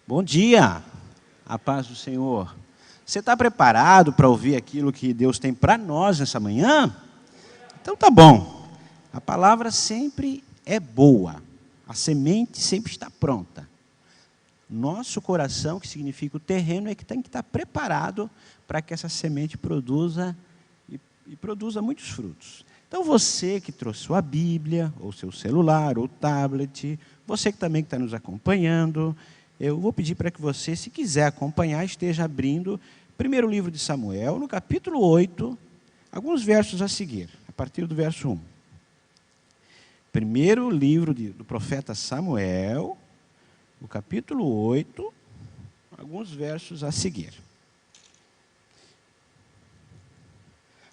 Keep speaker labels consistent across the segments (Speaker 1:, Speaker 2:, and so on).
Speaker 1: Bom dia, a paz do Senhor. Você está preparado para ouvir aquilo que Deus tem para nós nessa manhã? Então tá bom. A palavra sempre é boa. A semente sempre está pronta. Nosso coração, que significa o terreno, é que tem que estar preparado para que essa semente produza e produza muitos frutos. Então você que trouxe sua Bíblia, ou seu celular, ou tablet, você que também está nos acompanhando, eu vou pedir para que você, se quiser acompanhar, esteja abrindo o primeiro livro de Samuel, no capítulo 8, alguns versos a seguir, a partir do verso 1. Primeiro livro do profeta Samuel, o capítulo 8, alguns versos a seguir.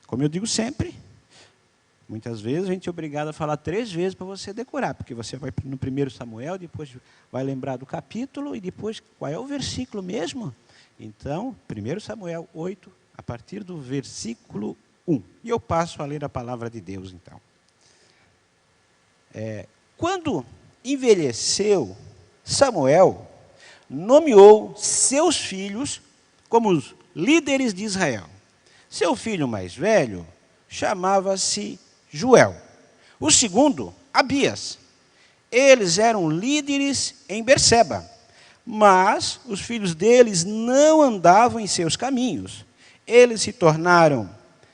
Speaker 1: Como eu digo sempre, muitas vezes a gente é obrigado a falar 3 vezes para você decorar, porque você vai no primeiro Samuel, depois vai lembrar do capítulo e depois qual é o versículo mesmo. Então, 1 Samuel 8, a partir do versículo 1. E eu passo a ler a palavra de Deus, então. Quando envelheceu, Samuel nomeou seus filhos como os líderes de Israel. Seu filho mais velho chamava-se Joel. O segundo, Abias. Eles eram líderes em Berseba, mas os filhos deles não andavam em seus caminhos. Eles se tornaram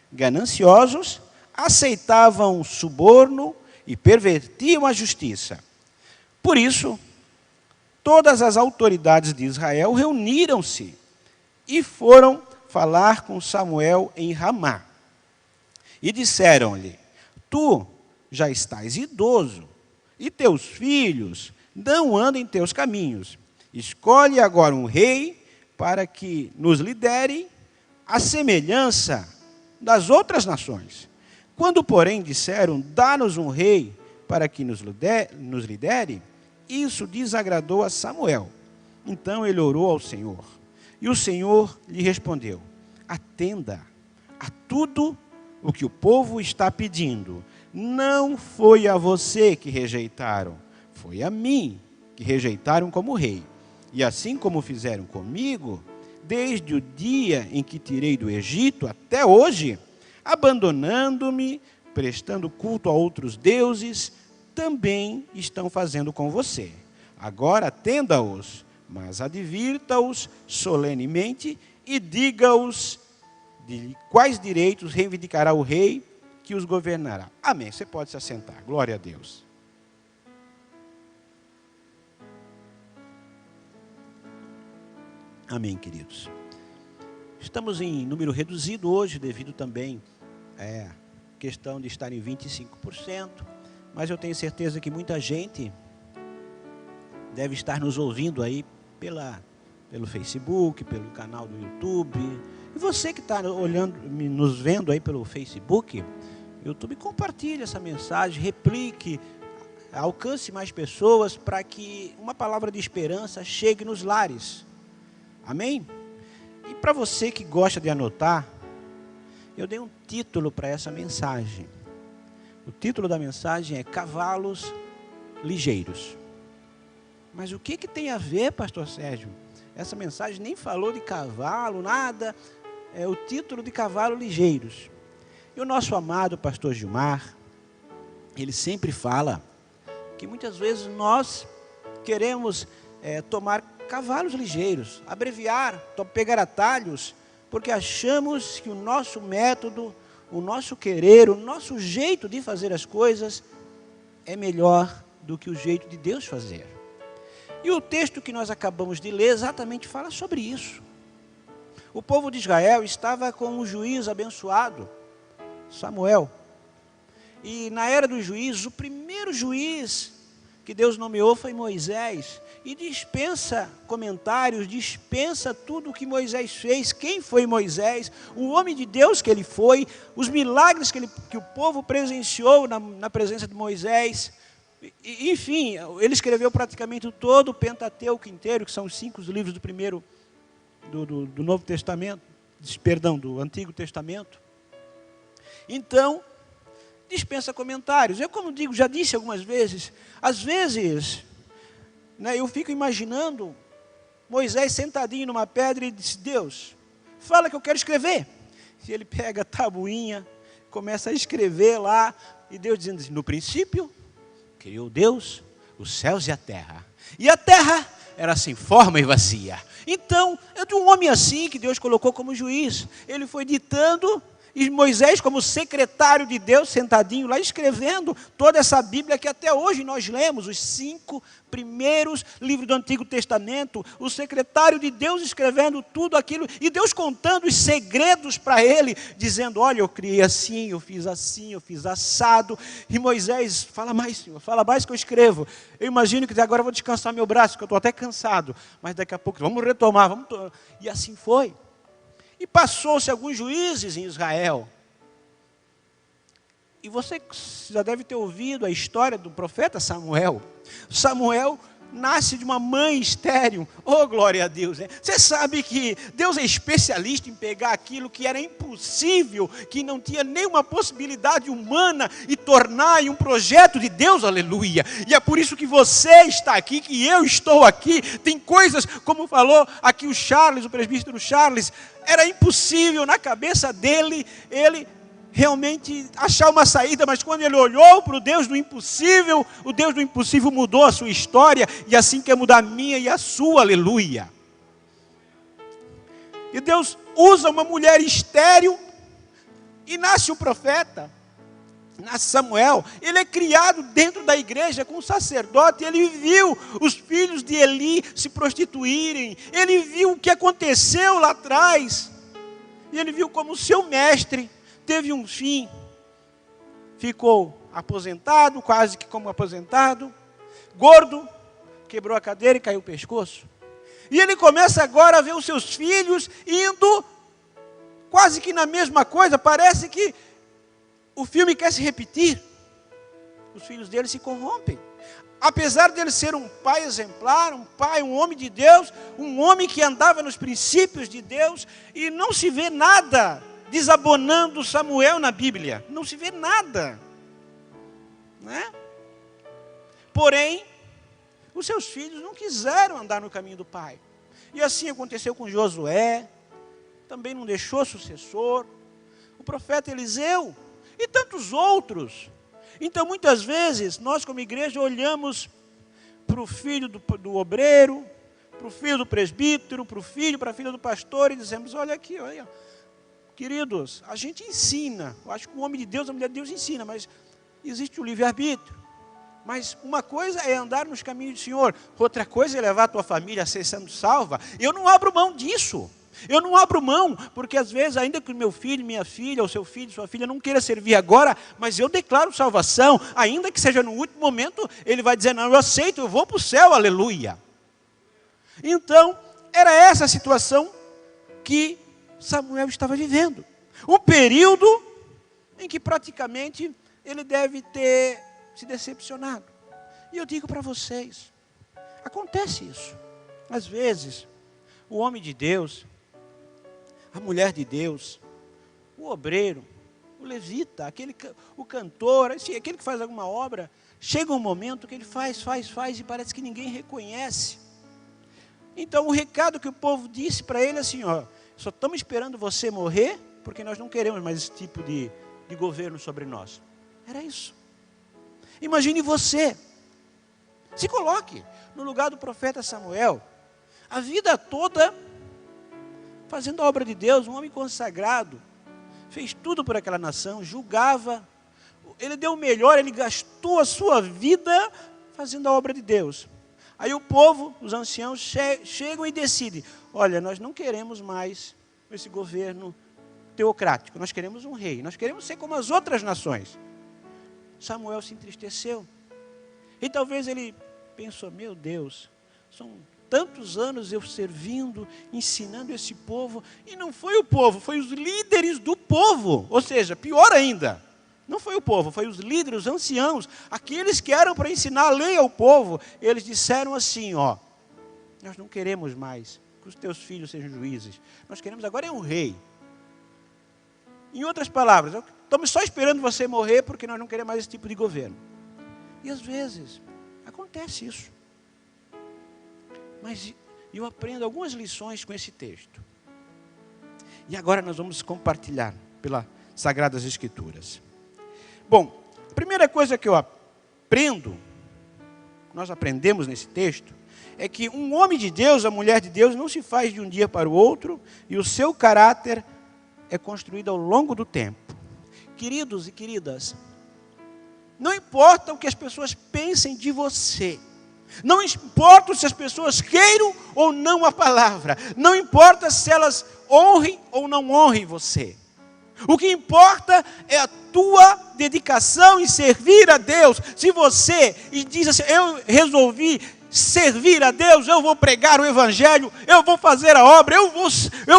Speaker 1: gananciosos, aceitavam suborno e pervertiam a justiça. Por isso, todas as autoridades de Israel reuniram-se e foram falar com Samuel em Ramá. E disseram-lhe: tu já estás idoso, e teus filhos não andam em teus caminhos. Escolhe agora um rei para que nos lidere à semelhança das outras nações. Quando, porém, disseram: dá-nos um rei para que nos lidere, isso desagradou a Samuel. Então ele orou ao Senhor. E o Senhor lhe respondeu: atenda a tudo o que o povo está pedindo. Não foi a você que rejeitaram, foi a mim que rejeitaram como rei. E assim como fizeram comigo, desde o dia em que tirei do Egito até hoje, abandonando-me, prestando culto a outros deuses, também estão fazendo com você. Agora atenda-os, mas advirta-os solenemente e diga-os de quais direitos reivindicará o rei que os governará. Amém. Você pode se assentar. Glória a Deus. Amém, queridos. Estamos em número reduzido hoje, devido também à questão de estar em 25%, mas eu tenho certeza que muita gente deve estar nos ouvindo aí pelo Facebook, pelo canal do YouTube. E você que está nos vendo aí pelo Facebook, YouTube, compartilhe essa mensagem, replique, alcance mais pessoas para que uma palavra de esperança chegue nos lares. Amém? E para você que gosta de anotar, eu dei um título para essa mensagem. O título da mensagem é Cavalos Ligeiros. Mas o que tem a ver, pastor Sérgio? Essa mensagem nem falou de cavalo, nada. É o título de Cavalos Ligeiros. E o nosso amado pastor Gilmar, ele sempre fala que muitas vezes nós queremos tomar cavalos ligeiros, abreviar, pegar atalhos, porque achamos que o nosso método, o nosso querer, o nosso jeito de fazer as coisas é melhor do que o jeito de Deus fazer. E o texto que nós acabamos de ler exatamente fala sobre isso. O povo de Israel estava com um juiz abençoado, Samuel. E na era dos juízes, o primeiro juiz que Deus nomeou foi Moisés. E dispensa comentários, dispensa tudo o que Moisés fez, quem foi Moisés, o homem de Deus que ele foi, os milagres que o povo presenciou na presença de Moisés. Enfim, ele escreveu praticamente todo o Pentateuco inteiro, que são os 5 livros do Novo Testamento, do Antigo Testamento. Então, dispensa comentários. Eu, como digo, já disse algumas vezes, às vezes, eu fico imaginando Moisés sentadinho numa pedra e disse: Deus, fala que eu quero escrever. E ele pega a tabuinha, começa a escrever lá, e Deus dizendo assim: no princípio, criou Deus os céus e a terra. E a terra era sem forma e vazia. Então, é de um homem assim que Deus colocou como juiz. Ele foi ditando, e Moisés, como secretário de Deus, sentadinho lá, escrevendo toda essa Bíblia que até hoje nós lemos, os 5 primeiros livros do Antigo Testamento, o secretário de Deus escrevendo tudo aquilo, e Deus contando os segredos para ele, dizendo: olha, eu criei assim, eu fiz assado. E Moisés: fala mais, Senhor, fala mais que eu escrevo. Eu imagino que agora eu vou descansar meu braço, que eu estou até cansado, mas daqui a pouco vamos retomar, E assim foi. E passou-se alguns juízes em Israel. E você já deve ter ouvido a história do profeta Samuel. Samuel nasce de uma mãe estéril. Oh, glória a Deus, né? Você sabe que Deus é especialista em pegar aquilo que era impossível, que não tinha nenhuma possibilidade humana, e tornar em um projeto de Deus, aleluia. E é por isso que você está aqui, que eu estou aqui. Tem coisas, como falou aqui o Charles, o presbítero Charles, era impossível na cabeça dele, ele realmente achar uma saída, mas quando ele olhou para o Deus do impossível, o Deus do impossível mudou a sua história, e assim quer mudar a minha e a sua, aleluia. E Deus usa uma mulher estéril, e nasce o profeta, nasce Samuel. Ele é criado dentro da igreja com um sacerdote, ele viu os filhos de Eli se prostituírem, ele viu o que aconteceu lá atrás, e ele viu como o seu mestre teve um fim, ficou aposentado, quase que como aposentado, gordo, quebrou a cadeira e caiu o pescoço. E ele começa agora a ver os seus filhos indo quase que na mesma coisa. Parece que o filme quer se repetir. Os filhos dele se corrompem. Apesar de ele ser um pai exemplar, um homem de Deus, um homem que andava nos princípios de Deus, e não se vê nada desabonando Samuel na Bíblia. Não se vê nada, né? Porém, os seus filhos não quiseram andar no caminho do pai. E assim aconteceu com Josué, também não deixou sucessor, o profeta Eliseu e tantos outros. Então, muitas vezes, nós como igreja olhamos para o filho do obreiro, para o filho do presbítero, para a filha do pastor, e dizemos: olha aqui, olha. Queridos, a gente ensina, eu acho que o homem de Deus, a mulher de Deus ensina, mas existe o livre-arbítrio. Mas uma coisa é andar nos caminhos do Senhor, outra coisa é levar a tua família a ser sendo salva. Eu não abro mão disso. Eu não abro mão, porque às vezes, ainda que o meu filho, minha filha, ou seu filho, sua filha, não queira servir agora, mas eu declaro salvação, ainda que seja no último momento, ele vai dizer: não, eu aceito, eu vou para o céu, aleluia. Então, era essa a situação que Samuel estava vivendo. Um período em que praticamente ele deve ter se decepcionado. E eu digo para vocês, acontece isso. Às vezes, o homem de Deus, a mulher de Deus, o obreiro, o levita, o cantor, aquele que faz alguma obra, chega um momento que ele faz e parece que ninguém reconhece. Então o recado que o povo disse para ele é assim: ó, só estamos esperando você morrer, porque nós não queremos mais esse tipo de governo sobre nós. Era isso. Imagine você, se coloque no lugar do profeta Samuel, a vida toda fazendo a obra de Deus, um homem consagrado, fez tudo por aquela nação, julgava, ele deu o melhor, ele gastou a sua vida fazendo a obra de Deus. Aí o povo, os anciãos, chegam e decidem: olha, nós não queremos mais esse governo teocrático, nós queremos um rei, nós queremos ser como as outras nações. Samuel se entristeceu. E talvez ele pensou: meu Deus, são tantos anos eu servindo, ensinando esse povo, e não foi o povo, foi os líderes do povo. Ou seja, pior ainda, não foi o povo, foi os líderes, os anciãos, aqueles que eram para ensinar a lei ao povo. Eles disseram assim: ó, nós não queremos mais que os teus filhos sejam juízes, nós queremos agora é um rei. Em outras palavras, estamos só esperando você morrer, porque nós não queremos mais esse tipo de governo. E às vezes acontece isso. Mas E eu aprendo algumas lições com esse texto. E agora nós vamos compartilhar pelas Sagradas Escrituras. Bom, a primeira coisa que eu aprendo, nós aprendemos nesse texto, é que um homem de Deus, a mulher de Deus, não se faz de um dia para o outro, e o seu caráter é construído ao longo do tempo. Queridos e queridas, não importa o que as pessoas pensem de você, não importa se as pessoas queiram ou não a palavra, não importa se elas honrem ou não honrem você. O que importa é a tua dedicação em servir a Deus. Se você diz assim, eu resolvi servir a Deus, eu vou pregar o Evangelho, eu vou fazer a obra, eu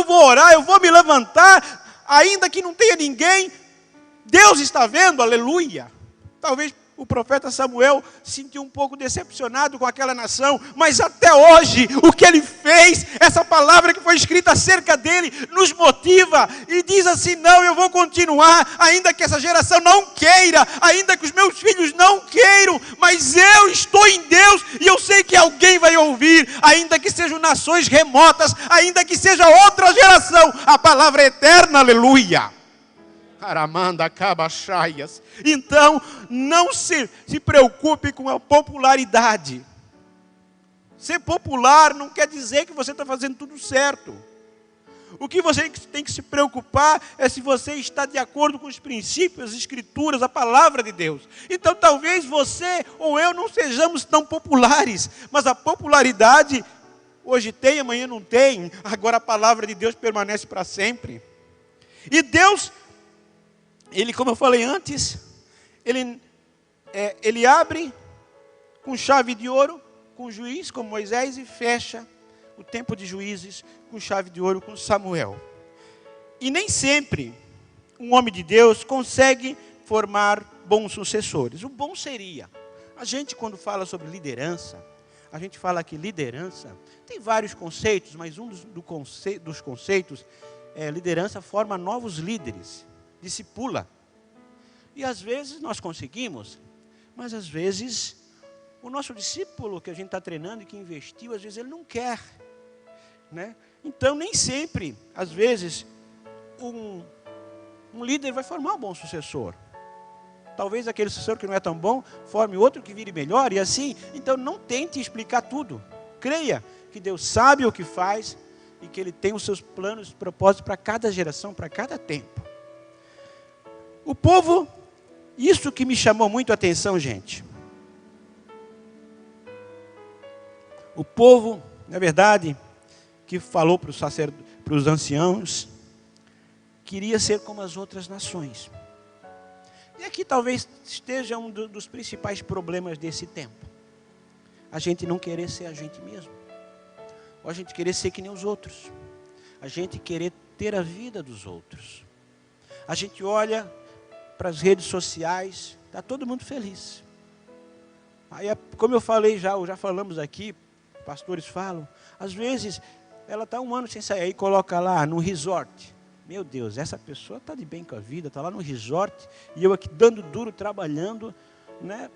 Speaker 1: vou orar, eu vou me levantar, ainda que não tenha ninguém, Deus está vendo, aleluia. Talvez o profeta Samuel se sentiu um pouco decepcionado com aquela nação, mas até hoje, o que ele fez, essa palavra que foi escrita acerca dele, nos motiva e diz assim, não, eu vou continuar, ainda que essa geração não queira, ainda que os meus filhos não queiram, mas eu estou em Deus e eu sei que alguém vai ouvir, ainda que sejam nações remotas, ainda que seja outra geração, a palavra é eterna, aleluia. Caramanda, cabachaias. Então, não se preocupe com a popularidade. Ser popular não quer dizer que você está fazendo tudo certo. O que você tem que se preocupar é se você está de acordo com os princípios, as escrituras, a palavra de Deus. Então, talvez você ou eu não sejamos tão populares, mas a popularidade hoje tem, amanhã não tem. Agora a palavra de Deus permanece para sempre. E Deus, Ele, como eu falei antes, ele abre com chave de ouro, com o juiz, como Moisés, e fecha o tempo de juízes com chave de ouro, com Samuel. E nem sempre um homem de Deus consegue formar bons sucessores. O bom seria, a gente quando fala sobre liderança, a gente fala que liderança, tem vários conceitos, mas um dos conceitos é liderança forma novos líderes. Discipula. E às vezes nós conseguimos, mas às vezes o nosso discípulo que a gente está treinando e que investiu, às vezes ele não quer, né? Então nem sempre, às vezes, um líder vai formar um bom sucessor. Talvez aquele sucessor que não é tão bom, forme outro que vire melhor e assim. Então não tente explicar tudo. Creia que Deus sabe o que faz e que Ele tem os seus planos e propósitos para cada geração, para cada tempo. O povo, isso que me chamou muito a atenção, gente. O povo, na verdade, que falou para os anciãos, queria ser como as outras nações. E aqui talvez esteja um dos principais problemas desse tempo. A gente não querer ser a gente mesmo. Ou a gente querer ser que nem os outros. A gente querer ter a vida dos outros. A gente olha para as redes sociais, está todo mundo feliz. Aí, como eu falei já falamos aqui, pastores falam, às vezes ela está um ano sem sair, aí coloca lá no resort. Meu Deus, essa pessoa está de bem com a vida, está lá no resort, e eu aqui dando duro, trabalhando, né?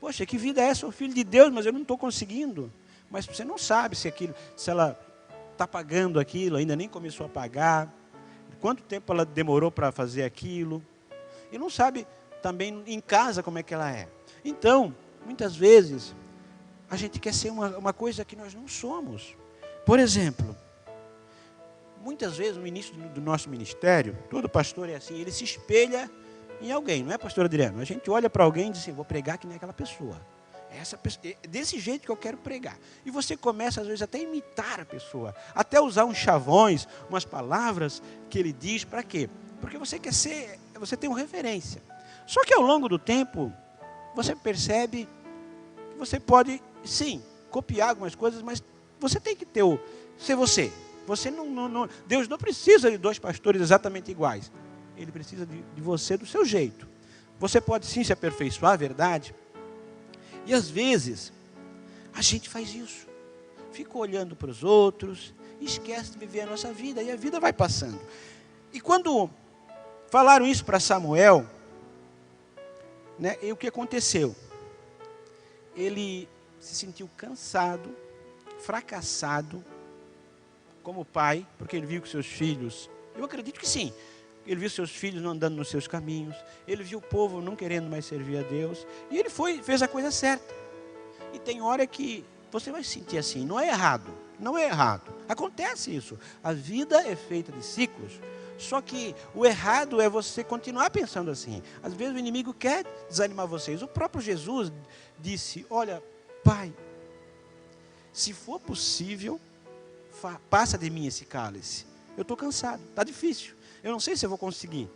Speaker 1: Poxa, que vida é essa? Eu sou filho de Deus, mas eu não estou conseguindo. Mas você não sabe se ela está pagando aquilo, ainda nem começou a pagar, quanto tempo ela demorou para fazer aquilo. E não sabe também em casa como é que ela é. Então, muitas vezes, a gente quer ser uma coisa que nós não somos. Por exemplo, muitas vezes no início do nosso ministério, todo pastor é assim, ele se espelha em alguém, não é, pastor Adriano? A gente olha para alguém e diz assim, vou pregar que nem aquela pessoa. É desse jeito que eu quero pregar. E você começa, às vezes, até a imitar a pessoa, até usar uns chavões, umas palavras que ele diz, para quê? Porque você quer ser, você tem uma referência. Só que ao longo do tempo, você percebe que você pode, sim, copiar algumas coisas, mas você tem que ser você. Deus não precisa de dois pastores exatamente iguais. Ele precisa de você do seu jeito. Você pode sim se aperfeiçoar, verdade? E às vezes, a gente faz isso. Fica olhando para os outros, esquece de viver a nossa vida, e a vida vai passando. E quando falaram isso para Samuel, né, e o que aconteceu? Ele se sentiu cansado, fracassado como pai, porque ele viu que seus filhos, eu acredito que sim, ele viu seus filhos não andando nos seus caminhos, ele viu o povo não querendo mais servir a Deus, e ele fez a coisa certa. E tem hora que você vai se sentir assim, não é errado, não é errado, acontece isso, a vida é feita de ciclos. Só que o errado é você continuar pensando assim. Às vezes o inimigo quer desanimar vocês. O próprio Jesus disse, olha, Pai, se for possível, passa de mim esse cálice. Eu estou cansado, está difícil. Eu não sei se eu vou conseguir.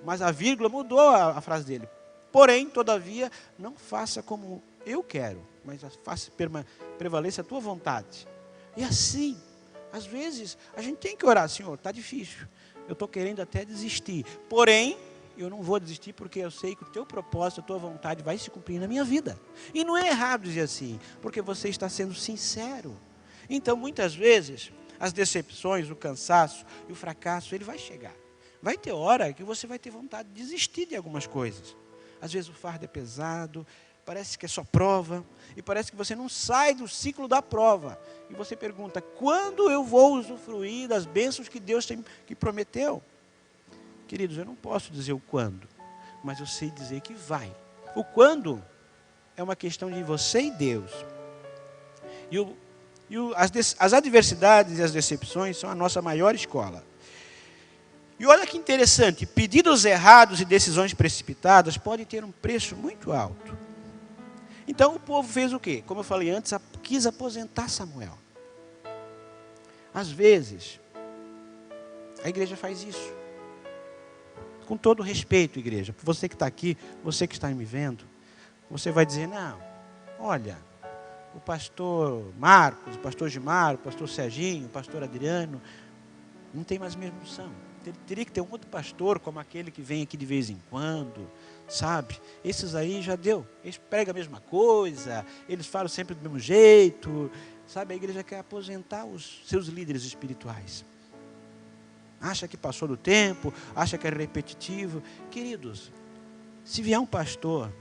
Speaker 1: Mas a vírgula mudou a frase dele. Porém, todavia, não faça como eu quero, mas prevaleça a tua vontade. E assim, às vezes, a gente tem que orar, Senhor, está difícil. Eu estou querendo até desistir. Porém, eu não vou desistir porque eu sei que o teu propósito, a tua vontade vai se cumprir na minha vida. E não é errado dizer assim, porque você está sendo sincero. Então, muitas vezes, as decepções, o cansaço e o fracasso, ele vai chegar. Vai ter hora que você vai ter vontade de desistir de algumas coisas. Às vezes o fardo é pesado, parece que é só prova, e parece que você não sai do ciclo da prova. E você pergunta, quando eu vou usufruir das bênçãos que Deus que prometeu? Queridos, eu não posso dizer o quando, mas eu sei dizer que vai. O quando é uma questão de você e Deus. As adversidades e as decepções são a nossa maior escola. E olha que interessante, pedidos errados e decisões precipitadas podem ter um preço muito alto. Então o povo fez o quê? Como eu falei antes, quis aposentar Samuel. Às vezes, a igreja faz isso. Com todo respeito, igreja, você que está aqui, você que está me vendo, você vai dizer, não, olha, o pastor Marcos, o pastor Gilmar, o pastor Serginho, o pastor Adriano, não tem mais a mesma unção. Teria que ter um outro pastor, como aquele que vem aqui de vez em quando, sabe? Esses aí já deu, eles pregam a mesma coisa, eles falam sempre do mesmo jeito, sabe? A igreja quer aposentar os seus líderes espirituais. Acha que passou do tempo, acha que é repetitivo. Queridos, se vier um pastor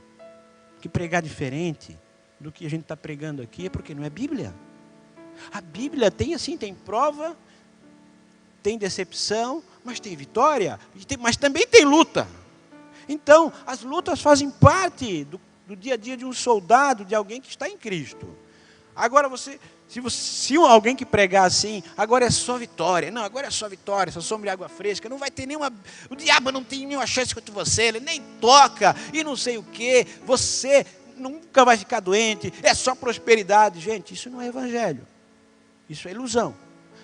Speaker 1: que pregar diferente do que a gente está pregando aqui, é porque não é Bíblia. A Bíblia tem assim, tem prova, tem decepção, mas tem vitória, mas também tem luta. Então, as lutas fazem parte do dia a dia de um soldado, de alguém que está em Cristo. Agora, se alguém que pregar assim, agora é só vitória, não, agora é só vitória, só sombra de água fresca, não vai ter nenhuma, o diabo não tem nenhuma chance contra você, ele nem toca, e não sei o que, você nunca vai ficar doente, é só prosperidade. Gente, isso não é evangelho, isso é ilusão.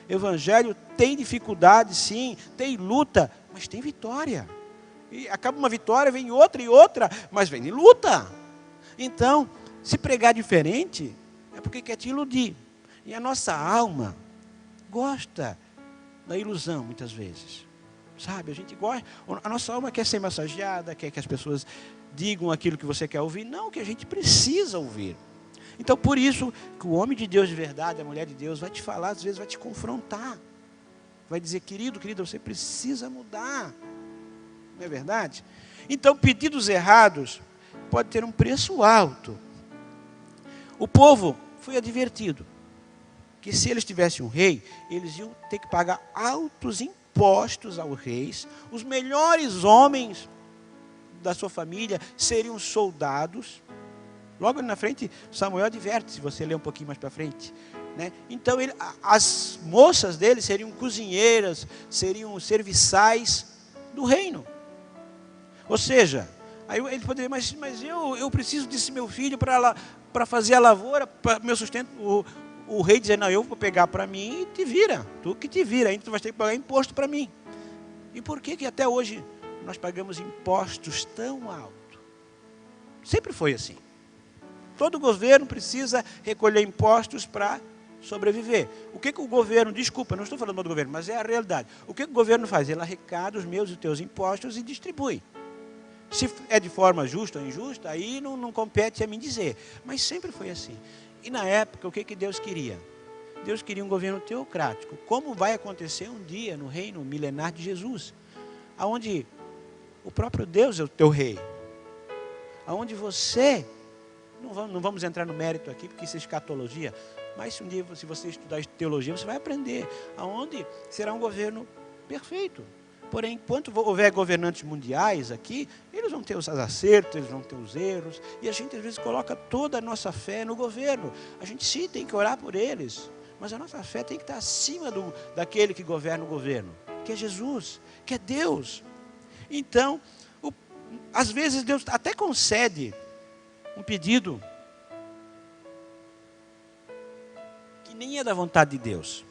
Speaker 1: Evangelho tem dificuldade, sim, tem luta, mas tem vitória. E acaba uma vitória, vem outra e outra, mas vem de luta. Então, se pregar diferente, é porque quer te iludir. E a nossa alma gosta da ilusão, muitas vezes. Sabe, a gente gosta, a nossa alma quer ser massageada, quer que as pessoas digam aquilo que você quer ouvir, não, que a gente precisa ouvir. Então, por isso, que o homem de Deus de verdade, a mulher de Deus, vai te falar, às vezes vai te confrontar. Vai dizer, querido, querida, você precisa mudar. Não é verdade? Então, pedidos errados pode ter um preço alto. O povo foi advertido que se eles tivessem um rei, eles iam ter que pagar altos impostos ao rei. Os melhores homens da sua família seriam soldados. Logo na frente, Samuel adverte, se você ler um pouquinho mais para frente. Né? Então, as moças dele seriam cozinheiras, seriam serviçais do reino. Ou seja, aí ele poderia, mas eu preciso desse meu filho para fazer a lavoura, para meu sustento. O rei dizia, não, eu vou pegar para mim e te vira, tu que te vira, ainda tu vai ter que pagar imposto para mim. E por que até hoje nós pagamos impostos tão altos? Sempre foi assim. Todo governo precisa recolher impostos para sobreviver. O que o governo, desculpa, não estou falando do governo, mas é a realidade. O que o governo faz? Ele arrecada os meus e os teus impostos e distribui. Se é de forma justa ou injusta, aí não compete a mim dizer. Mas sempre foi assim. E na época, o que Deus queria? Deus queria um governo teocrático. Como vai acontecer um dia no reino milenar de Jesus? Onde o próprio Deus é o teu rei. Onde você... Não vamos entrar no mérito aqui, porque isso é escatologia. Mas se um dia, se você estudar teologia, você vai aprender aonde será um governo perfeito. Porém, enquanto houver governantes mundiais aqui, eles vão ter os acertos, eles vão ter os erros. E a gente, às vezes, coloca toda a nossa fé no governo. A gente sim tem que orar por eles. Mas a nossa fé tem que estar acima daquele que governa o governo. Que é Jesus, que é Deus. Então, às vezes, Deus até concede um pedido que nem é da vontade de Deus.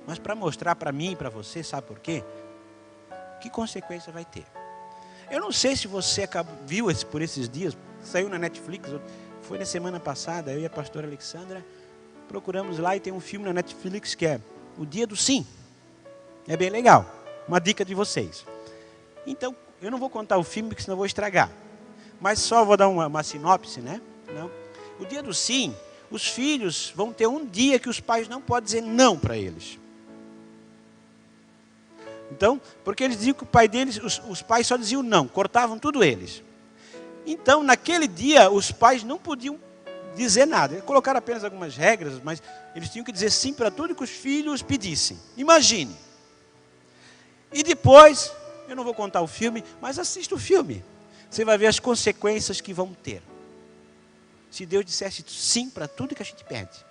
Speaker 1: Mas para mostrar para mim e para você, sabe por quê? Que consequência vai ter? Eu não sei se você viu por esses dias, saiu na Netflix, foi na semana passada, eu e a pastora Alexandra procuramos lá e tem um filme na Netflix que é O Dia do Sim. É bem legal, uma dica de vocês. Então, eu não vou contar o filme, porque senão eu vou estragar. Mas só vou dar uma sinopse, né? Não. O Dia do Sim, os filhos vão ter um dia que os pais não podem dizer não para eles. Então, porque eles diziam que o pai deles, os pais só diziam não, cortavam tudo eles. Então, naquele dia, os pais não podiam dizer nada. Eles colocaram apenas algumas regras, mas eles tinham que dizer sim para tudo que os filhos pedissem. Imagine. E depois, eu não vou contar o filme, mas assista o filme. Você vai ver as consequências que vão ter. Se Deus dissesse sim para tudo que a gente pede.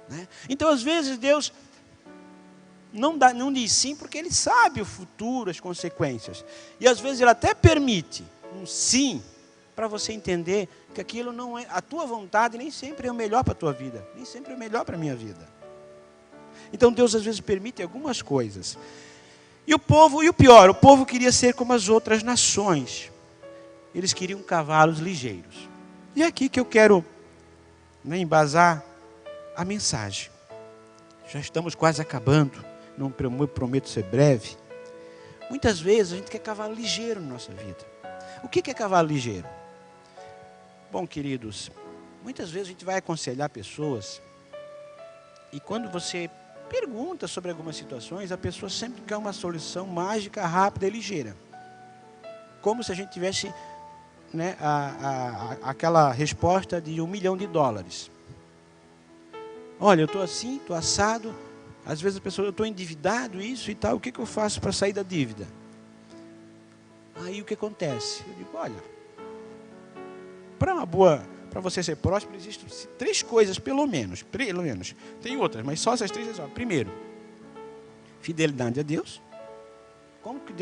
Speaker 1: Né? Então, às vezes, Deus não diz sim porque Ele sabe o futuro, as consequências. E às vezes Ele até permite um sim para você entender que aquilo não é a tua vontade, nem sempre é o melhor para a tua vida, nem sempre é o melhor para a minha vida. Então Deus às vezes permite algumas coisas. E o pior, o povo queria ser como as outras nações. Eles queriam cavalos ligeiros. E é aqui que eu quero embasar a mensagem. Já estamos quase acabando. Não prometo ser breve. Muitas vezes a gente quer cavalo ligeiro na nossa vida. O que é cavalo ligeiro? Bom, queridos, muitas vezes a gente vai aconselhar pessoas e quando você pergunta sobre algumas situações, a pessoa sempre quer uma solução mágica, rápida e ligeira. Como se a gente tivesse, né, aquela resposta de $1 milhão. Olha, eu estou assim, estou assado. Às vezes a pessoa, eu estou endividado, isso e tal, o que eu faço para sair da dívida? Aí o que acontece? Eu digo, olha, para você ser próspero, existem 3 coisas, pelo menos. Tem outras, mas só essas 3 é só. Primeiro, fidelidade a Deus. Como que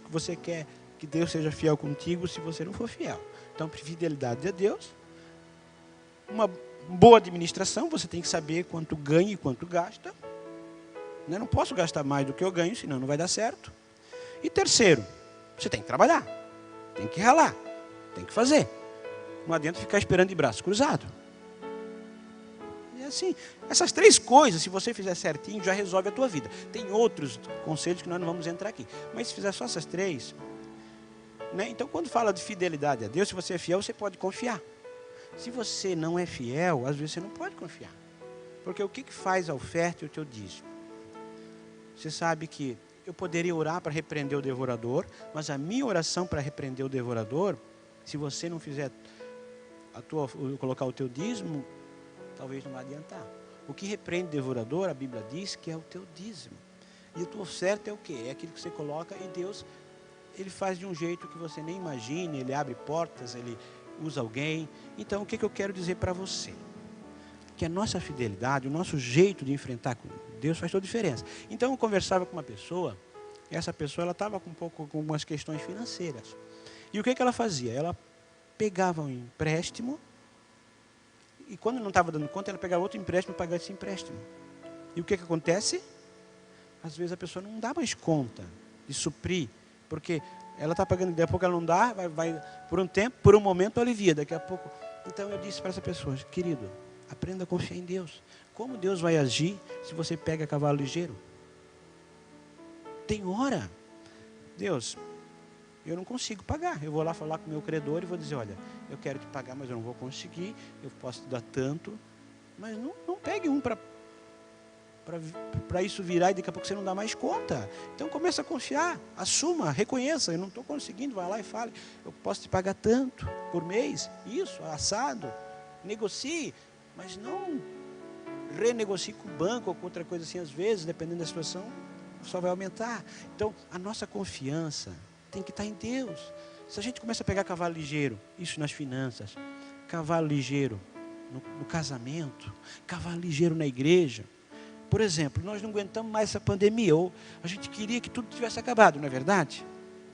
Speaker 1: você quer que Deus seja fiel contigo se você não for fiel? Então, fidelidade a Deus. Uma boa administração, você tem que saber quanto ganha e quanto gasta. Eu não posso gastar mais do que eu ganho, senão não vai dar certo. E terceiro, você tem que trabalhar, tem que ralar, tem que fazer. Não adianta ficar esperando de braço cruzado. E assim, essas 3 coisas, se você fizer certinho, já resolve a tua vida. Tem outros conselhos que nós não vamos entrar aqui. Mas se fizer só essas 3, né? Então quando fala de fidelidade a Deus, se você é fiel, você pode confiar. Se você não é fiel, às vezes você não pode confiar. Porque o que faz a oferta e o teu dízimo? Você sabe que eu poderia orar para repreender o devorador, mas a minha oração para repreender o devorador, se você não fizer colocar o teu dízimo, talvez não vai adiantar. O que repreende o devorador, a Bíblia diz que é o teu dízimo. E a tua oferta é o quê? É aquilo que você coloca e Deus, Ele faz de um jeito que você nem imagina, Ele abre portas, Ele usa alguém. Então, o que eu quero dizer para você? Que a nossa fidelidade, o nosso jeito de enfrentar Deus faz toda a diferença. Então eu conversava com uma pessoa, e essa pessoa ela estava com algumas questões financeiras. E o que ela fazia? Ela pegava um empréstimo, e quando não estava dando conta, ela pegava outro empréstimo e pagava esse empréstimo. E o que acontece? Às vezes a pessoa não dá mais conta de suprir, porque ela está pagando, daqui a pouco ela não dá, vai por um tempo, por um momento alivia, daqui a pouco. Então eu disse para essa pessoa, querido, aprenda a confiar em Deus. Como Deus vai agir se você pega cavalo ligeiro? Tem hora. Deus, eu não consigo pagar. Eu vou lá falar com o meu credor e vou dizer, olha, eu quero te pagar, mas eu não vou conseguir. Eu posso te dar tanto. Mas não pegue um para isso virar e daqui a pouco você não dá mais conta. Então começa a confiar, assuma, reconheça. Eu não estou conseguindo, vai lá e fale, eu posso te pagar tanto por mês. Isso, assado. Negocie, mas não renegocie com o banco ou com outra coisa assim, às vezes, dependendo da situação, só vai aumentar. Então, a nossa confiança tem que estar em Deus. Se a gente começa a pegar cavalo ligeiro, isso nas finanças, cavalo ligeiro no casamento, cavalo ligeiro na igreja. Por exemplo, nós não aguentamos mais essa pandemia, ou a gente queria que tudo tivesse acabado, não é verdade?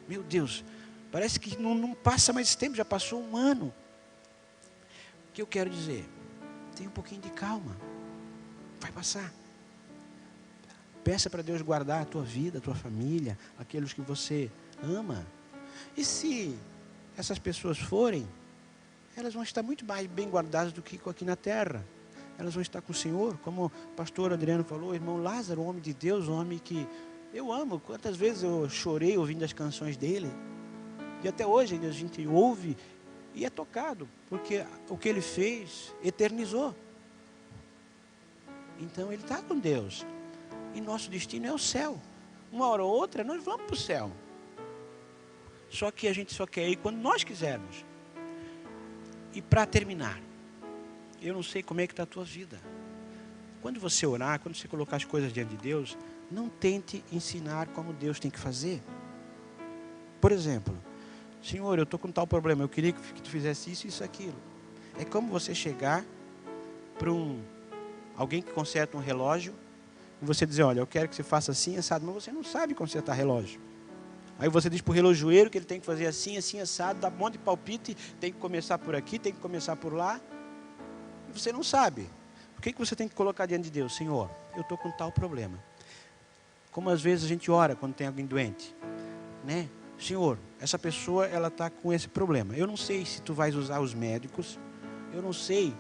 Speaker 1: Meu Deus, parece que não passa mais esse tempo, já passou um ano. O que eu quero dizer? Tenha um pouquinho de calma, vai passar. Peça para Deus guardar a tua vida, a tua família, aqueles que você ama. E se essas pessoas forem, elas vão estar muito mais bem guardadas do que aqui na terra. Elas vão estar com o Senhor, como o pastor Adriano falou, o irmão Lázaro, um homem de Deus, um homem que eu amo. Quantas vezes eu chorei ouvindo as canções dele. E até hoje a gente ouve e é tocado, porque o que ele fez eternizou. Então ele está com Deus. E nosso destino é o céu. Uma hora ou outra nós vamos para o céu. Só que a gente só quer ir quando nós quisermos. E para terminar, eu não sei como é que está a tua vida. Quando você orar, quando você colocar as coisas diante de Deus, não tente ensinar como Deus tem que fazer. Por exemplo, Senhor, eu estou com tal problema, eu queria que tu fizesse isso, isso, aquilo. É como você chegar para alguém que conserta um relógio, e você dizer, olha, eu quero que você faça assim, assado, mas você não sabe consertar relógio. Aí você diz para o relojoeiro que ele tem que fazer assim, assim, assado, dá um monte de palpite, tem que começar por aqui, tem que começar por lá. E você não sabe. O que você tem que colocar diante de Deus? Senhor, eu estou com tal problema. Como às vezes a gente ora quando tem alguém doente, né? Senhor, essa pessoa ela está com esse problema. Eu não sei se tu vais usar os médicos, eu não sei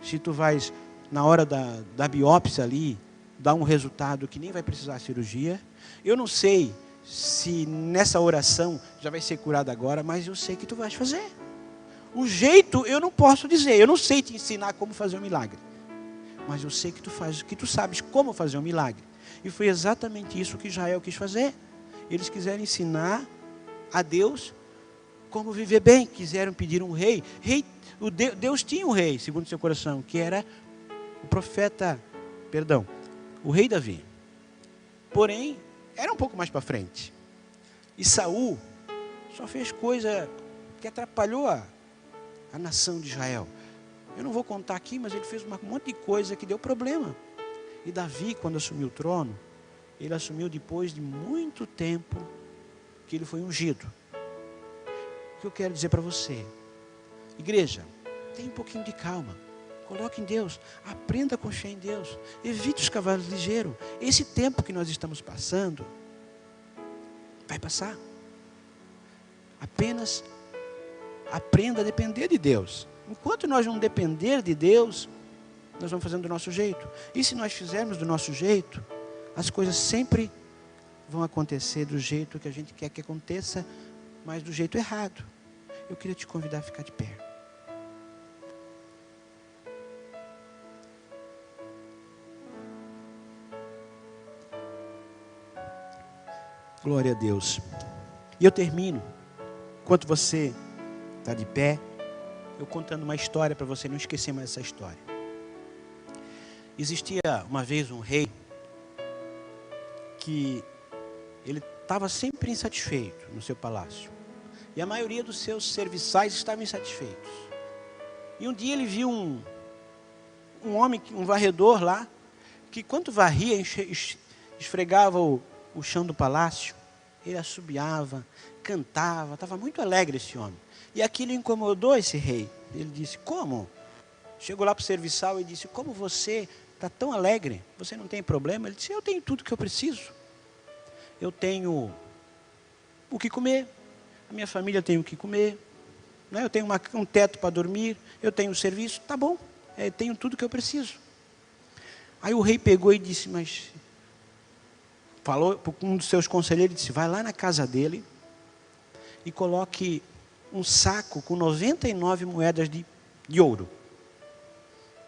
Speaker 1: se tu vais, na hora da biópsia ali, dar um resultado que nem vai precisar de cirurgia. Eu não sei se nessa oração já vai ser curado agora, mas eu sei que tu vais fazer. O jeito eu não posso dizer, eu não sei te ensinar como fazer um milagre, mas eu sei que tu fazes, que tu sabes como fazer um milagre. E foi exatamente isso que Israel quis fazer. Eles quiseram ensinar a Deus como viver bem, quiseram pedir um rei. Deus tinha um rei, segundo seu coração, que era o rei Davi. Porém, era um pouco mais para frente. E Saul só fez coisa que atrapalhou a nação de Israel. Eu não vou contar aqui, mas ele fez um monte de coisa que deu problema. E Davi, quando assumiu o trono, ele assumiu depois de muito tempo que ele foi ungido. O que eu quero dizer para você? Igreja, tenha um pouquinho de calma. Coloque em Deus, aprenda a confiar em Deus, evite os cavalos ligeiros. Esse tempo que nós estamos passando, vai passar. Apenas aprenda a depender de Deus. Enquanto nós não depender de Deus, nós vamos fazendo do nosso jeito. E se nós fizermos do nosso jeito, as coisas sempre vão acontecer do jeito que a gente quer que aconteça, mas do jeito errado. Eu queria te convidar a ficar de pé. Glória a Deus. E eu termino, enquanto você está de pé, eu contando uma história para você não esquecer mais essa história. Existia uma vez um rei que ele estava sempre insatisfeito no seu palácio. E a maioria dos seus serviçais estavam insatisfeitos. E um dia ele viu um homem, um varredor lá, que quando varria, esfregava o chão do palácio, ele assobiava, cantava, estava muito alegre esse homem. E aquilo incomodou esse rei. Ele disse, como? Chegou lá para o serviçal e disse, como você está tão alegre? Você não tem problema? Ele disse, eu tenho tudo que eu preciso. Eu tenho o que comer, a minha família tem o que comer, né? Eu tenho um teto para dormir, eu tenho um serviço, tá bom, tenho tudo que eu preciso. Aí o rei pegou e disse, mas... Falou para um dos seus conselheiros, disse, vai lá na casa dele e coloque um saco com 99 moedas de ouro.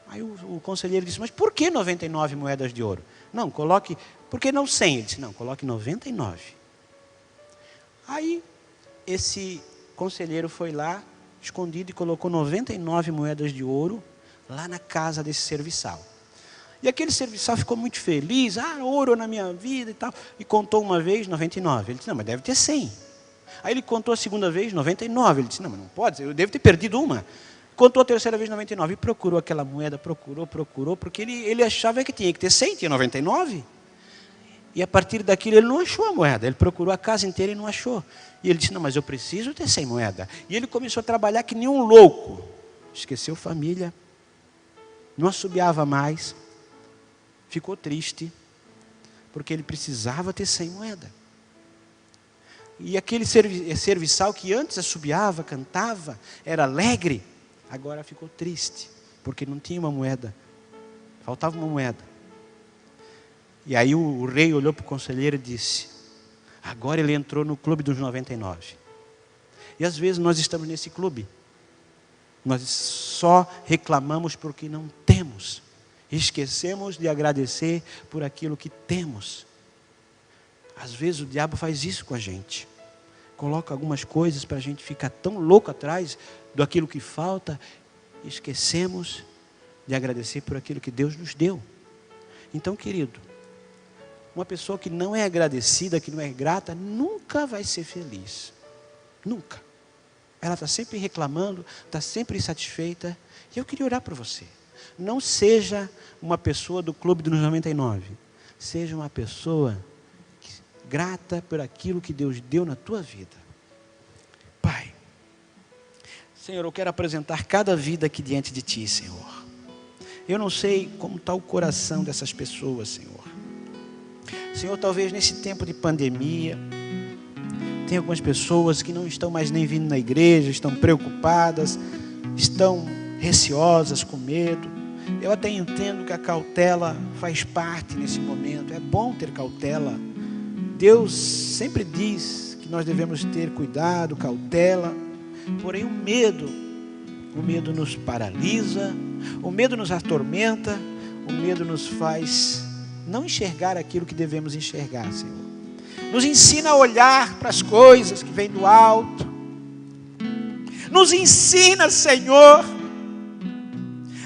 Speaker 1: Aí o conselheiro disse, mas por que 99 moedas de ouro? Não, coloque, por que não 100? Ele disse, não, coloque 99. Aí esse conselheiro foi lá, escondido, e colocou 99 moedas de ouro lá na casa desse serviçal. E aquele serviçal ficou muito feliz, ouro na minha vida e tal. E contou uma vez 99. Ele disse, não, mas deve ter 100. Aí ele contou a segunda vez 99. Ele disse, não, mas não pode, eu devo ter perdido uma. Contou a terceira vez 99 e procurou aquela moeda, procurou, porque ele achava que tinha que ter 100, tinha 99. E a partir daquilo ele não achou a moeda. Ele procurou a casa inteira e não achou. E ele disse, não, mas eu preciso ter 100 moedas. E ele começou a trabalhar que nem um louco. Esqueceu família, não assobiava mais, ficou triste, porque ele precisava ter 100 moedas. E aquele serviçal que antes assobiava, cantava, era alegre, agora ficou triste, porque não tinha uma moeda, faltava uma moeda. E aí o rei olhou para o conselheiro e disse, agora ele entrou no clube dos 99. E às vezes nós estamos nesse clube, nós só reclamamos porque não temos, esquecemos de agradecer por aquilo que temos. Às vezes o diabo faz isso com a gente, coloca algumas coisas para a gente ficar tão louco atrás daquilo que falta, e esquecemos de agradecer por aquilo que Deus nos deu. Então, querido, uma pessoa que não é agradecida, que não é grata, nunca vai ser feliz. Nunca. Ela está sempre reclamando, está sempre insatisfeita. E eu queria orar por você. Não seja uma pessoa do clube dos 99. Seja uma pessoa grata por aquilo que Deus deu na tua vida. Pai, Senhor, eu quero apresentar cada vida aqui diante de Ti, Senhor. Eu não sei como está o coração dessas pessoas, Senhor. Senhor, talvez nesse tempo de pandemia, tem algumas pessoas que não estão mais nem vindo na igreja, estão preocupadas, estão receosas, com medo. Eu até entendo que a cautela faz parte nesse momento, é bom ter cautela. Deus sempre diz que nós devemos ter cuidado, cautela, porém o medo nos paralisa, o medo nos atormenta, o medo nos faz não enxergar aquilo que devemos enxergar, Senhor. Nos ensina a olhar para as coisas que vêm do alto. Nos ensina, Senhor,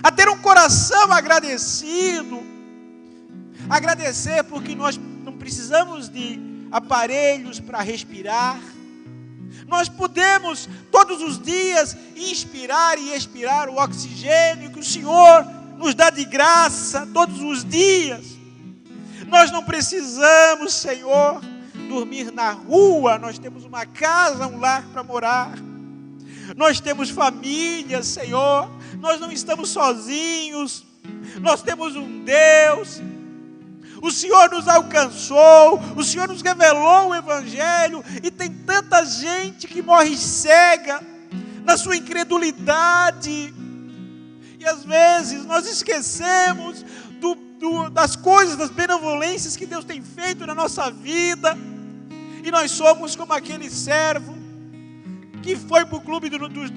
Speaker 1: a ter um coração agradecido. Agradecer porque nós não precisamos de aparelhos para respirar. Nós podemos todos os dias inspirar e expirar o oxigênio que o Senhor nos dá de graça todos os dias. Nós não precisamos, Senhor, dormir na rua. Nós temos uma casa, um lar para morar. Nós temos família, Senhor. Nós não estamos sozinhos. Nós temos um Deus. O Senhor nos alcançou. O Senhor nos revelou o Evangelho. E tem tanta gente que morre cega na sua incredulidade. E às vezes nós esquecemos das coisas, das benevolências que Deus tem feito na nossa vida. E nós somos como aquele servo que foi para o clube dos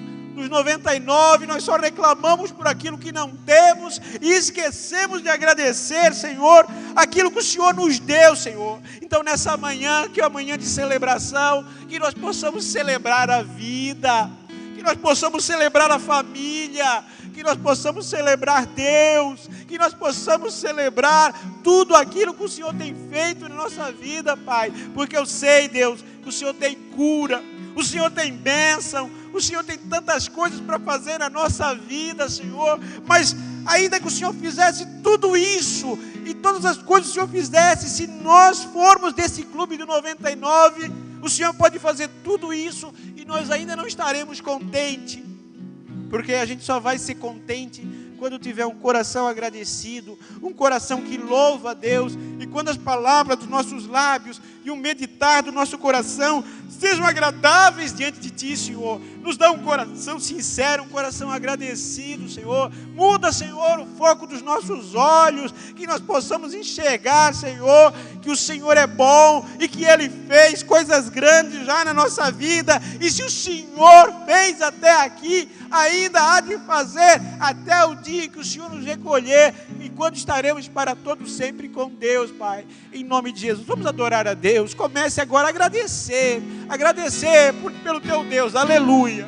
Speaker 1: 99, nós só reclamamos por aquilo que não temos e esquecemos de agradecer, Senhor, aquilo que o Senhor nos deu, Senhor. Então nessa manhã, que é uma manhã de celebração, que nós possamos celebrar a vida, que nós possamos celebrar a família, que nós possamos celebrar Deus, que nós possamos celebrar tudo aquilo que o Senhor tem feito na nossa vida, Pai, porque eu sei, Deus, que o Senhor tem cura, o Senhor tem bênção, o Senhor tem tantas coisas para fazer na nossa vida, Senhor, mas ainda que o Senhor fizesse tudo isso, e todas as coisas que o Senhor fizesse, se nós formos desse clube do 99, o Senhor pode fazer tudo isso, e nós ainda não estaremos contentes, porque a gente só vai ser contente quando tiver um coração agradecido, um coração que louva a Deus, e quando as palavras dos nossos lábios e o meditar do nosso coração sejam agradáveis diante de Ti, Senhor. Nos dá um coração sincero, um coração agradecido, Senhor. Muda, Senhor, o foco dos nossos olhos, que nós possamos enxergar, Senhor, que o Senhor é bom e que Ele fez coisas grandes já na nossa vida. E se o Senhor fez até aqui, ainda há de fazer até o dia que o Senhor nos recolher, e quando estaremos para todo sempre com Deus, Pai. Em nome de Jesus, vamos adorar a Deus. Comece agora a agradecer pelo Teu Deus, aleluia.